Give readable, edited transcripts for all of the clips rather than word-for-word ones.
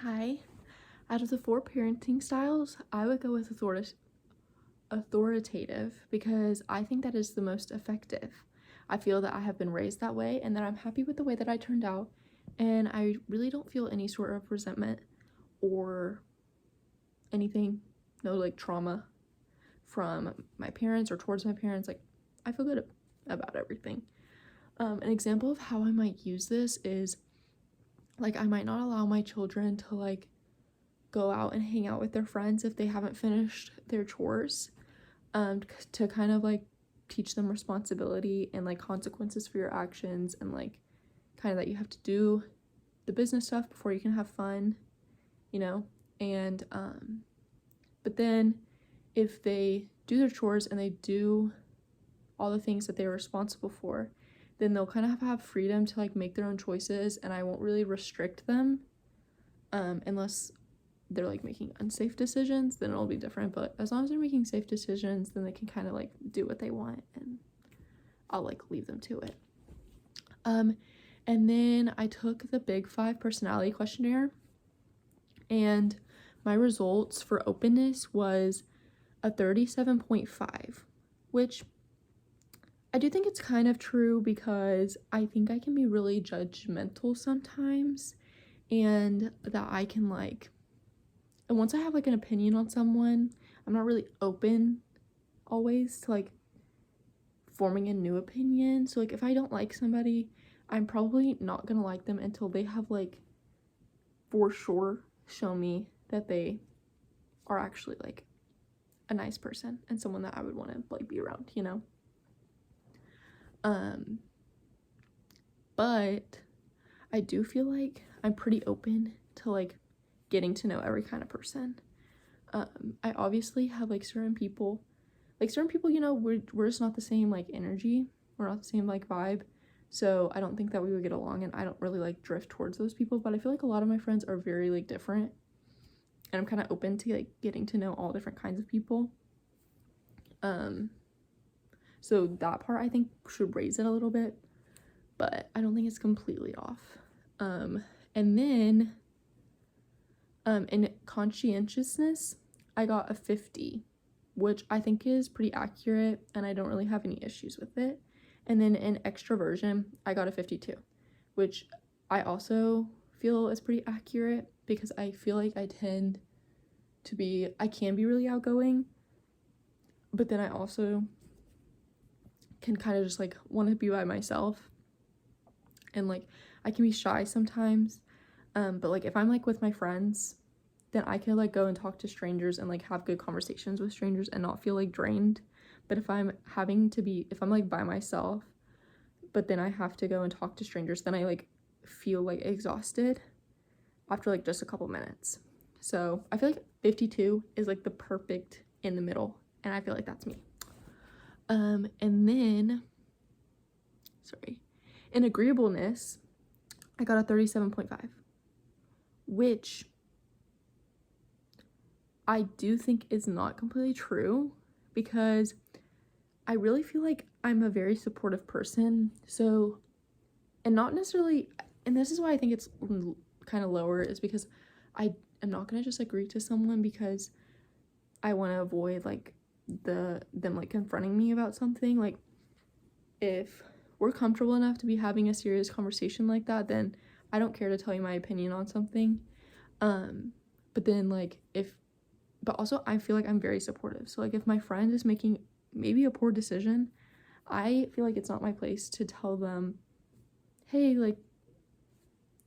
Hi. Out of the four parenting styles, I would go with authoritative because I think that is the most effective. I feel that I have been raised that way and that I'm happy with the way that I turned out, and I really don't feel any sort of resentment or anything, no like trauma from my parents or towards my parents. Like, I feel good about everything. An example of how I might use this is like I might not allow my children to like go out and hang out with their friends if they haven't finished their chores, to kind of like teach them responsibility and like consequences for your actions, and like kind of that you have to do the business stuff before you can have fun, you know. And but then if they do their chores and they do all the things that they were responsible for, then they'll kind of have freedom to like make their own choices, and I won't really restrict them, unless they're like making unsafe decisions, then it'll be different. But as long as they're making safe decisions, then they can kind of like do what they want, and I'll like leave them to it. And then I took the Big Five personality questionnaire, and my results for openness was a 37.5, which I do think it's kind of true because I think I can be really judgmental sometimes, and that I can like, and once I have like an opinion on someone, I'm not really open always to like forming a new opinion. So like if I don't like somebody, I'm probably not gonna like them until they have like for sure shown me that they are actually like a nice person and someone that I would want to like be around, you know. But I do feel like I'm pretty open to like getting to know every kind of person. I obviously have like certain people, you know, we're just not the same like energy, we're not the same like vibe, so I don't think that we would get along, and I don't really like drift towards those people. But I feel like a lot of my friends are very like different, and I'm kind of open to like getting to know all different kinds of people. So that part I think should raise it a little bit, but I don't think it's completely off. And then in conscientiousness, I got a 50, which I think is pretty accurate, and I don't really have any issues with it. And then in extroversion, I got a 52, which I also feel is pretty accurate because I feel like I can be really outgoing, but then I also can kind of just like want to be by myself, and like I can be shy sometimes. But like if I'm like with my friends, then I can like go and talk to strangers and like have good conversations with strangers and not feel like drained. But if I'm like by myself, but then I have to go and talk to strangers, then I like feel like exhausted after like just a couple minutes. So I feel like 52 is like the perfect in the middle, and I feel like that's me. And then in agreeableness, I got a 37.5, which I do think is not completely true because I really feel like I'm a very supportive person. So, and not necessarily, and this is why I think it's kind of lower, is because I am not gonna just agree to someone because I want to avoid like them like confronting me about something. Like if we're comfortable enough to be having a serious conversation like that, then I don't care to tell you my opinion on something. But then like but also I feel like I'm very supportive. So like if my friend is making maybe a poor decision, I feel like it's not my place to tell them, hey, like,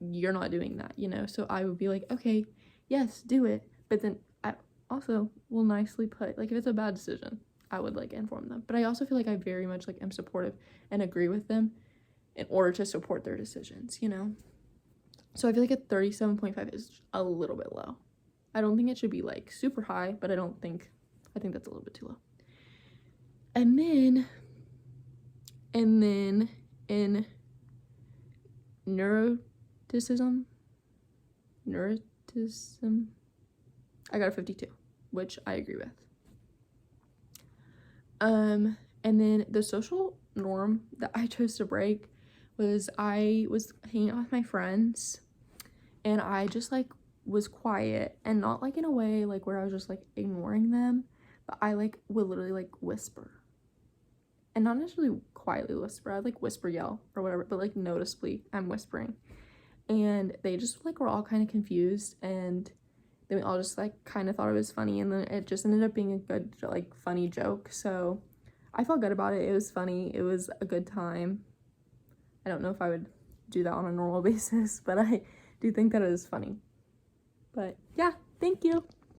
you're not doing that, you know? So I would be like, okay, yes, do it. But then I also will nicely put, like, if it's a bad decision, I would like inform them. But I also feel like I very much like am supportive and agree with them in order to support their decisions, you know? So I feel like a 37.5 is a little bit low. I don't think it should be like super high, but I think that's a little bit too low. And then in neuroticism, I got a 52, which I agree with. And then the social norm that I chose to break was I was hanging out with my friends, and I just like was quiet, and not like in a way like where I was just like ignoring them, but I like would literally like whisper, and not necessarily quietly whisper. I'd like whisper, yell or whatever, but like noticeably I'm whispering. And they just like were all kind of confused, and they all just like kind of thought it was funny, and then it just ended up being a good like funny joke. So I felt good about it. It was funny. It was a good time. I don't know if I would do that on a normal basis, but I do think that it is funny. But yeah, thank you.